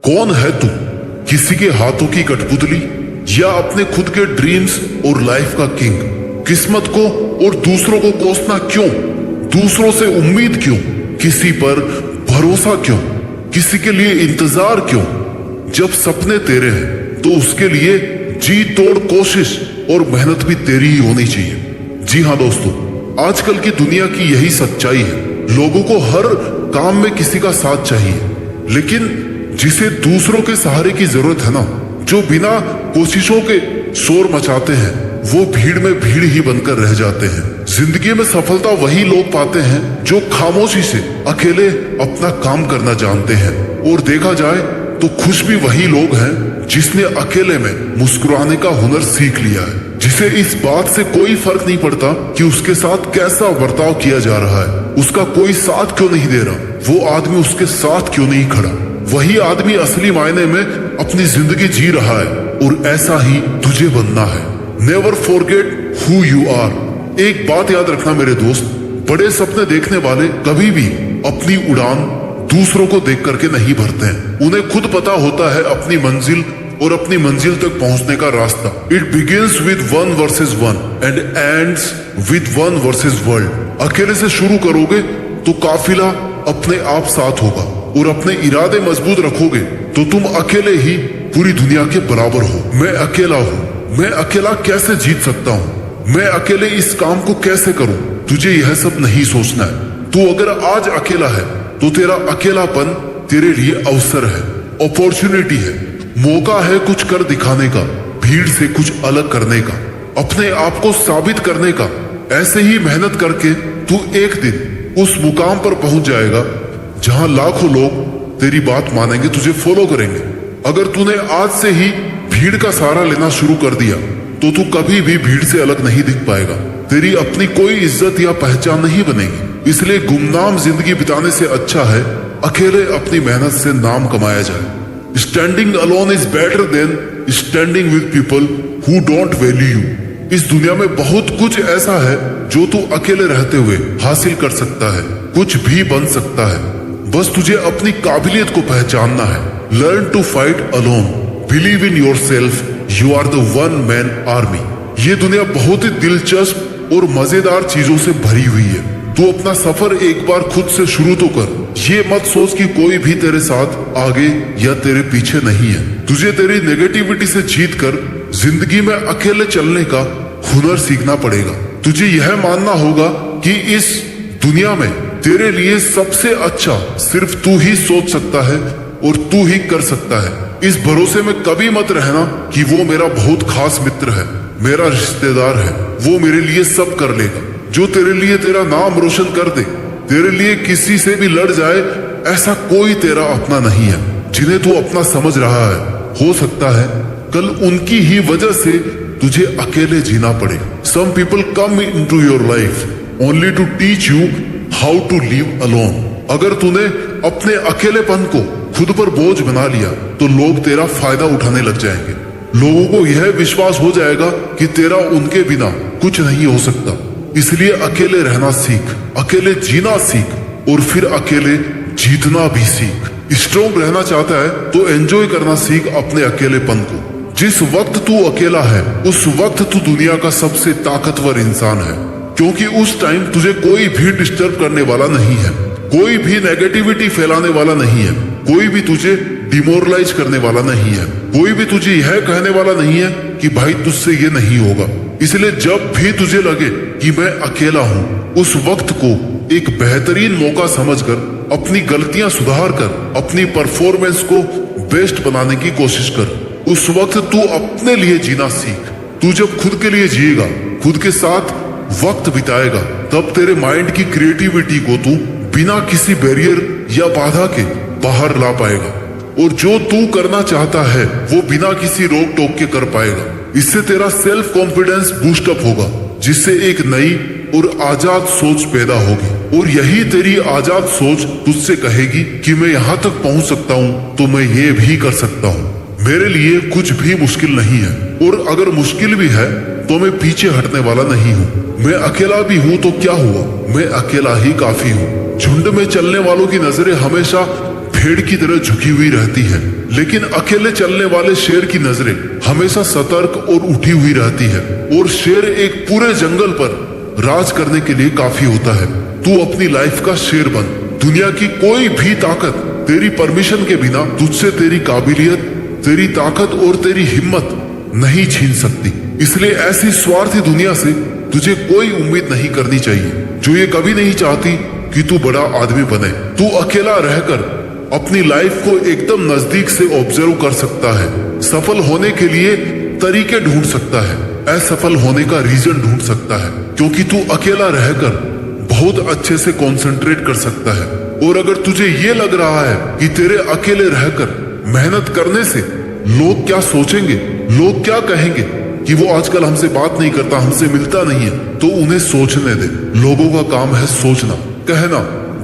कौन है तू? किसी के हाथों की कठपुतली या अपने खुद के ड्रीम्स और लाइफ का किंग? किस्मत को और दूसरों को कोसना क्यों? दूसरों से उम्मीद क्यों? किसी पर भरोसा क्यों? किसी के लिए इंतजार क्यों? जब सपने तेरे हैं तो उसके लिए जी तोड़ कोशिश और मेहनत भी तेरी ही होनी चाहिए। जी हाँ दोस्तों, आजकल की दुनिया की यही सच्चाई है। लोगों को हर काम में किसी का साथ चाहिए, लेकिन जिसे दूसरों के सहारे की जरूरत है ना, जो बिना कोशिशों के शोर मचाते हैं, वो भीड़ में भीड़ ही बनकर रह जाते हैं। जिंदगी में सफलता वही लोग पाते हैं जो खामोशी से अकेले अपना काम करना जानते हैं। और देखा जाए तो खुश भी वही लोग हैं जिसने अकेले में मुस्कुराने का हुनर सीख लिया है, जिसे इस बात से कोई फर्क नहीं पड़ता कि उसके साथ कैसा बर्ताव किया जा रहा है, उसका कोई साथ क्यों नहीं दे रहा, वो आदमी उसके साथ क्यों नहीं खड़ा। वही आदमी असली मायने में अपनी जिंदगी जी रहा है, और ऐसा ही तुझे बनना है। Never forget who you are. एक बात याद रखना मेरे दोस्त, बड़े सपने देखने वाले कभी भी अपनी उड़ान दूसरों को देख करके नहीं भरते हैं। उन्हें खुद पता होता है अपनी मंजिल और अपनी मंजिल तक पहुंचने का रास्ता। It begins with one versus one and ends with one versus world. अकेले से शुरू करोगे तो काफिला अपने आप साथ होगा, और अपने इरादे मजबूत रखोगे तो तुम अकेले ही पूरी दुनिया के बराबर हो। मैं अकेला हूँ, मैं अकेला कैसे जीत सकता हूँ, मैं अकेले इस काम को कैसे करूँ, तुझे यह सब नहीं सोचना है। तू अगर आज अकेला है तो तेरा अकेलापन तेरे लिए अवसर है, अपॉर्चुनिटी है, मौका है कुछ कर दिखाने का, भीड़ से कुछ अलग करने का, अपने आप को साबित करने का। ऐसे ही मेहनत करके तू एक दिन उस मुकाम पर पहुंच जाएगा जहां लाखों लोग तेरी बात मानेंगे, तुझे फॉलो करेंगे। अगर तूने आज से ही भीड़ का सहारा लेना शुरू कर दिया तो तू कभी भी भीड़ से अलग नहीं दिख पाएगा। तेरी अपनी कोई इज्जत या पहचान नहीं बनेगी। इसलिए गुमनाम जिंदगी बिताने से अच्छा है अकेले अपनी मेहनत से नाम कमाया जाए। Standing alone is better than standing with people who don't value you. इस दुनिया में बहुत कुछ ऐसा है जो तू अकेले रहते हुए हासिल कर सकता है, कुछ भी बन सकता है। बस तुझे अपनी काबिलियत को पहचानना है। Learn to fight alone, believe in yourself, you are the one man army. ये दुनिया बहुत ही दिलचस्प और मजेदार चीजों से भरी हुई है। तू अपना सफर एक बार खुद से शुरू तो कर। ये मत सोच कि कोई भी तेरे साथ आगे या तेरे पीछे नहीं है। तुझे तेरी नेगेटिविटी से जीत कर जिंदगी में अकेले चलने का हुनर सीखना पड़ेगा। तुझे यह मानना होगा कि इस दुनिया में तेरे लिए सबसे अच्छा सिर्फ तू ही सोच सकता है और तू ही कर सकता है। इस भरोसे में कभी मत रहना कि वो मेरा बहुत खास मित्र है, मेरा रिश्तेदार है, वो मेरे लिए सब कर लेगा। जो तेरे लिए तेरा नाम रोशन कर दे, तेरे लिए किसी से भी लड़ जाए, ऐसा कोई तेरा अपना नहीं है जिन्हें तू अपना समझ रहा है। हो सकता है कल उनकी ही वजह से तुझे अकेले जीना पड़े। Some people come into your life only to teach you how to live alone. अगर तूने अपने अकेलेपन को खुद पर बोझ बना लिया तो लोग तेरा फायदा उठाने लग जाएंगे। लोगों को यह विश्वास हो जाएगा कि तेरा उनके बिना कुछ नहीं हो सकता। इसलिए अकेले रहना सीख, अकेले जीना सीख, और फिर अकेले जीतना भी सीख। स्ट्रॉन्ग रहना चाहता है तो एंजॉय करना सीख अपने अकेलेपन को। जिस वक्त तू अकेला है उस वक्त तू दुनिया का सबसे ताकतवर इंसान है, क्योंकि उस टाइम तुझे कोई भी डिस्टर्ब करने वाला नहीं है, कोई भी नेगेटिविटी फैलाने वाला नहीं है, कोई भी तुझे डिमोरलाइज करने वाला नहीं है, कोई भी तुझे यह कहने वाला नहीं है कि भाई तुझसे ये नहीं होगा। इसलिए जब भी तुझे लगे कि मैं अकेला हूँ, उस वक्त को एक बेहतरीन मौका समझकर अपनी गलतियां सुधार कर अपनी परफॉर्मेंस को बेस्ट बनाने की कोशिश कर। उस वक्त तू अपने लिए जीना सीख। तू जब खुद के लिए जिएगा, खुद के साथ वक्त बिताएगा, तब तेरे माइंड की क्रिएटिविटी को तू बिना किसी बैरियर या बाधा के बाहर ला पाएगा, और जो तू करना चाहता है वो बिना किसी रोक टोक के कर पाएगा। इससे तेरा सेल्फ कॉन्फिडेंस बूस्टअप होगा, जिससे एक नई और आजाद सोच पैदा होगी, और यही तेरी आजाद सोच तुझसे कहेगी कि मैं यहाँ तक पहुँच सकता हूँ तो मैं ये भी कर सकता हूँ। मेरे लिए कुछ भी मुश्किल नहीं है, और अगर मुश्किल भी है तो मैं पीछे हटने वाला नहीं हूँ। मैं अकेला भी हूँ तो क्या हुआ, मैं अकेला ही काफी हूँ। झुंड में चलने वालों की नजरें हमेशा भेड़ की तरह झुकी हुई रहती है, लेकिन अकेले चलने वाले शेर की नजरें हमेशा सतर्क और उठी हुई रहती है, और शेर एक पूरे जंगल पर राज करने के लिए काफी होता है। तू अपनी लाइफ का शेर बन। दुनिया की कोई भी ताकत तेरी परमिशन के बिना तुझसे तेरी काबिलियत, तेरी ताकत और तेरी हिम्मत नहीं छीन सकती। इसलिए ऐसी स्वार्थी दुनिया से तुझे कोई उम्मीद नहीं करनी चाहिए, जो ये कभी नहीं चाहती कि तू बड़ा आदमी बने। तू अकेला रहकर अपनी लाइफ को एकदम नजदीक से ऑब्जर्व कर सकता है, सफल होने के लिए तरीके ढूंढ सकता है, असफल होने का रीजन ढूंढ सकता है, क्योंकि तू अकेला रहकर बहुत अच्छे से कंसंट्रेट कर सकता है। और अगर तुझे ये लग रहा है कि तेरे अकेले रहकर मेहनत करने से लोग क्या सोचेंगे, लोग क्या कहेंगे कि वो आजकल हमसे बात नहीं करता, हमसे मिलता नहीं है, तो उन्हें सोचने दे। लोगों का काम है सोचना, कहना,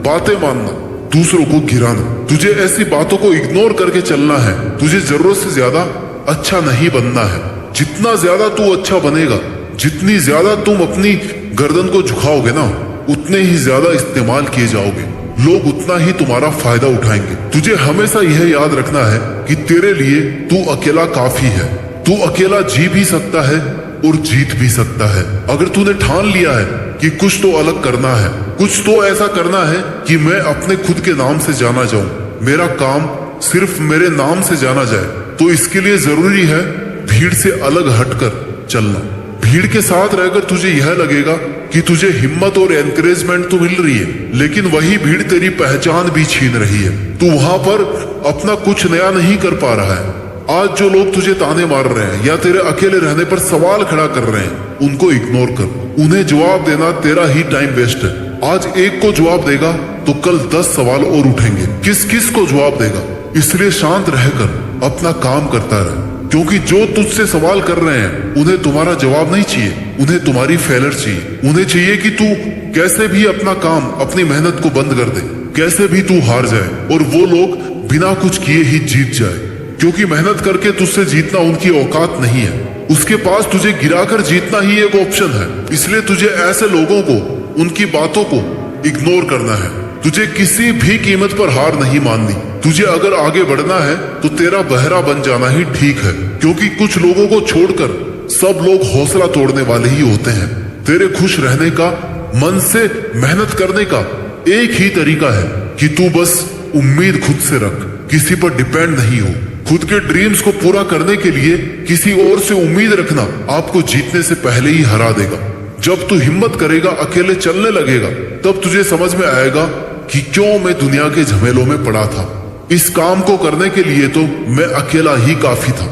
बातें मानना, दूसरों को गिराना। तुझे ऐसी बातों को इग्नोर करके चलना है। तुझे जरूरत से ज्यादा अच्छा नहीं बनना है। जितना ज्यादा तू अच्छा बनेगा, जितनी ज्यादा तुम अपनी गर्दन को झुकाओगे ना, उतने ही ज्यादा इस्तेमाल किए जाओगे। लोग उतना ही तुम्हारा फायदा उठाएंगे। तुझे हमेशा यह याद रखना है कि तेरे लिए तू अकेला काफी है। तू अकेला जी भी सकता है और जीत भी सकता है। अगर तूने ठान लिया है कि कुछ तो अलग करना है, कुछ तो ऐसा करना है कि मैं अपने खुद के नाम से जाना जाऊं, मेरा काम सिर्फ मेरे नाम से जाना जाए, तो इसके लिए जरूरी है भीड़ से अलग हटकर चलना। भीड़ के साथ रहकर तुझे यह लगेगा कि तुझे हिम्मत और एनकरेजमेंट तो मिल रही है, लेकिन वही भीड़ तेरी पहचान भी छीन रही है। तू वहां पर अपना कुछ नया नहीं कर पा रहा है। आज जो लोग तुझे ताने मार रहे हैं या तेरे अकेले रहने पर सवाल खड़ा कर रहे हैं, उनको इग्नोर कर। उन्हें जवाब देना तेरा ही टाइम वेस्ट है। आज एक को जवाब देगा तो कल 10 सवाल और उठेंगे। किस किस को जवाब देगा? इसलिए शांत रहकर अपना काम करता रहे, क्योंकि जो तुझसे सवाल कर रहे हैं उन्हें तुम्हारा जवाब नहीं चाहिए, उन्हें तुम्हारी फेलर चाहिए। उन्हें चाहिए कि तू कैसे भी अपना काम, अपनी मेहनत को बंद कर दे, कैसे भी तू हार जाए और वो लोग बिना कुछ किए ही जीत जाए, क्योंकि मेहनत करके तुझसे जीतना उनकी औकात नहीं है। उसके पास तुझे गिराकर जीतना ही एक ऑप्शन है। इसलिए तुझे ऐसे लोगों को, उनकी बातों को इग्नोर करना है। तुझे किसी भी कीमत पर हार नहीं माननी। तुझे अगर आगे बढ़ना है तो तेरा बहरा बन जाना ही ठीक है, क्योंकि कुछ लोगों को छोड़कर सब लोग हौसला तोड़ने वाले ही होते हैं। तेरे खुश रहने का, मन से मेहनत करने का एक ही तरीका है कि तू बस उम्मीद खुद से रख, किसी पर डिपेंड नहीं हो। खुद के ड्रीम्स को पूरा करने के लिए किसी और से उम्मीद रखना आपको जीतने से पहले ही हरा देगा। जब तू हिम्मत करेगा, अकेले चलने लगेगा, तब तुझे समझ में आएगा कि क्यों मैं दुनिया के झमेलों में पड़ा था। इस काम को करने के लिए तो मैं अकेला ही काफी था।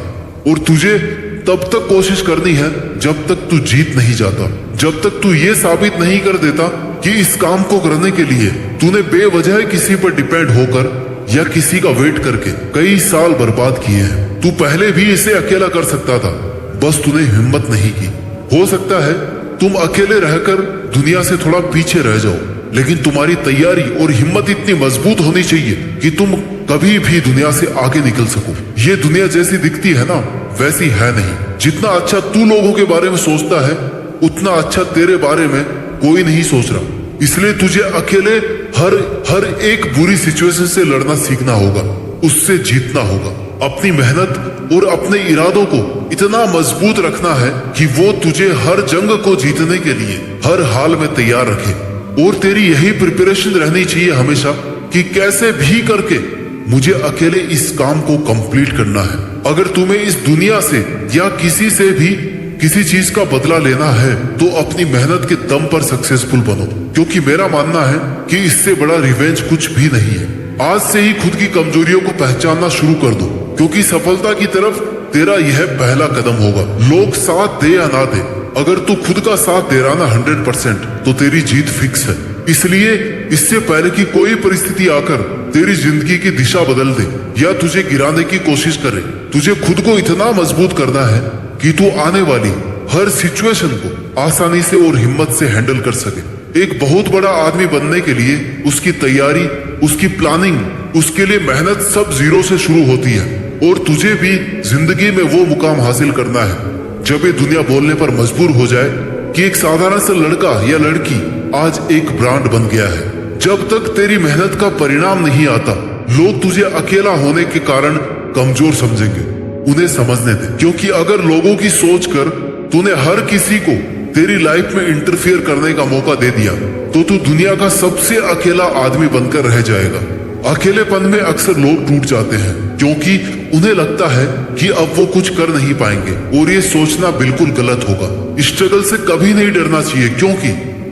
और तुझे तब तक कोशिश करनी है जब तक तू जीत नहीं जाता, जब तक तू ये साबित नहीं कर देता कि इस काम को करने के लिए तूने बेवजह किसी पर डिपेंड होकर या किसी का वेट करके कई साल बर्बाद किए हैं। तू पहले भी इसे अकेला कर सकता था, बस तूने हिम्मत नहीं की। हो सकता है तुम अकेले रहकर दुनिया से थोड़ा पीछे रह जाओ, लेकिन तुम्हारी तैयारी और हिम्मत इतनी मजबूत होनी चाहिए कि तुम कभी भी दुनिया से आगे निकल सको। ये दुनिया जैसी दिखती है ना, वैसी है नहीं। जितना अच्छा तू लोगों के बारे में सोचता है, उतना अच्छा तेरे बारे में कोई नहीं सोच रहा। इसलिए तुझे अकेले हर एक बुरी सिचुएशन से लड़ना सीखना होगा, उससे जीतना होगा। अपनी मेहनत और अपने इरादों को इतना मजबूत रखना है कि वो तुझे हर जंग को जीतने के लिए हर हाल में तैयार रखे। और तेरी यही प्रिपरेशन रहनी चाहिए हमेशा कि कैसे भी करके मुझे अकेले इस काम को कंप्लीट करना है। अगर तुम्हें इस दुनिया से या किसी से भी किसी चीज का बदला लेना है तो अपनी मेहनत के दम पर सक्सेसफुल बनो, क्योंकि मेरा मानना है कि इससे बड़ा रिवेंज कुछ भी नहीं है। आज से ही खुद की कमजोरियों को पहचानना शुरू कर दो, क्योंकि सफलता की तरफ तेरा यह पहला कदम होगा। लोग साथ दे या ना दे, अगर तू खुद का साथ दे रहा ना 100%, तो तेरी जीत फिक्स है। इसलिए इससे पहले कि कोई परिस्थिति आकर तेरी जिंदगी की दिशा बदल दे या तुझे गिराने की कोशिश करे, तुझे खुद को इतना मजबूत करना है कि तू आने वाली हर सिचुएशन को आसानी से और हिम्मत से हैंडल कर सके। एक बहुत बड़ा आदमी बनने के लिए उसकी तैयारी, उसकी प्लानिंग, उसके लिए मेहनत सब जीरो से शुरू होती है। और तुझे भी जिंदगी में वो मुकाम हासिल करना है जब ये दुनिया बोलने पर मजबूर हो जाए कि एक साधारण सा लड़का या लड़की आज एक ब्रांड बन गया है। जब तक तेरी मेहनत का परिणाम नहीं आता, लोग तुझे अकेला होने के कारण कमजोर समझेंगे। उन्हें समझने दे, क्योंकि अगर लोगों की सोच कर तूने हर किसी को तेरी लाइफ में इंटरफियर करने का मौका दे दिया तो तू दुनिया का सबसे अकेला आदमी बनकर रह जाएगा। अकेलेपन में अक्सर लोग टूट जाते हैं क्योंकि उन्हें लगता है कि अब वो कुछ कर नहीं पाएंगे, और ये सोचना बिल्कुल गलत होगा। स्ट्रगल से कभी नहीं डरना चाहिए, क्योंकि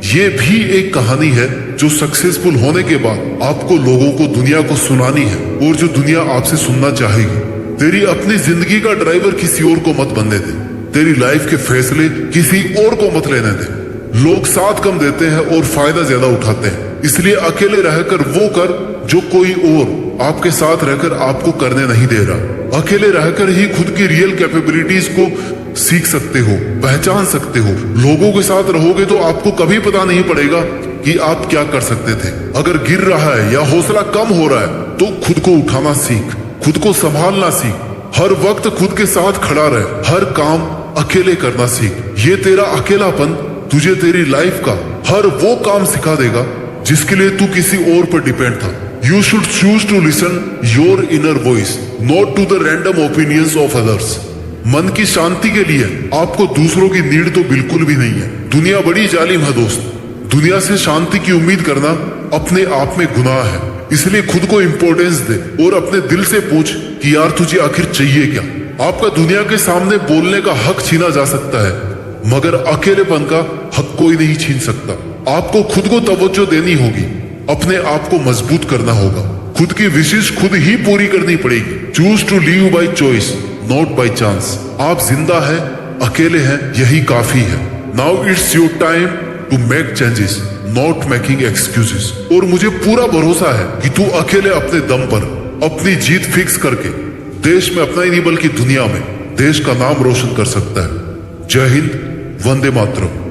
ये भी एक कहानी है जो सक्सेसफुल होने के बाद आपको लोगों को दुनिया को सुनानी है, और जो दुनिया आपसे सुनना चाहेगी। तेरी अपनी जिंदगी का ड्राइवर किसी और को मत बनने दे। तेरी लाइफ के फैसले किसी और को मत लेने दे। लोग साथ कम देते हैं और फायदा ज्यादा उठाते हैं, इसलिए अकेले रहकर वो कर जो कोई और आपके साथ रहकर आपको करने नहीं दे रहा। अकेले रहकर ही खुद की रियल कैपेबिलिटीज को सीख सकते हो, पहचान सकते हो। लोगों के साथ रहोगे तो आपको कभी पता नहीं पड़ेगा कि आप क्या कर सकते थे। अगर गिर रहा है या हौसला कम हो रहा है तो खुद को उठाना सीख, खुद को संभालना सीख, हर वक्त खुद के साथ खड़ा रहे, हर काम अकेले करना सीख। ये तेरा अकेलापन तुझे तेरी लाइफ का हर वो काम सिखा देगा जिसके लिए तू किसी और पर डिपेंड था। You should choose to listen your inner voice, not to the random opinions of others. मन की शांति के लिए आपको दूसरों की नीड तो बिल्कुल भी नहीं है। दुनिया बड़ी जालिम है दोस्त। दुनिया से शांति की उम्मीद करना अपने आप में गुनाह है। इसलिए खुद को इंपॉर्टेंस दे और अपने दिल से पूछ कि यार तुझे आखिर चाहिए क्या। आपका दुनिया के सामने बोलने का हक छीना जा सकता है, मगर अकेलेपन का हक कोई नहीं छीन सकता। आपको खुद को तवज्जो देनी होगी, अपने आप को मजबूत करना होगा, खुद की विशेष खुद ही पूरी करनी पड़ेगी। Choose to live by choice, not by chance. आप जिंदा है, अकेले हैं, यही काफी है। Now it's your time to make changes, not making excuses. और मुझे पूरा भरोसा है कि तू अकेले अपने दम पर अपनी जीत फिक्स करके देश में अपना ही नहीं बल्कि दुनिया में देश का नाम रोशन कर सकता है। जय हिंद, वंदे मातरम।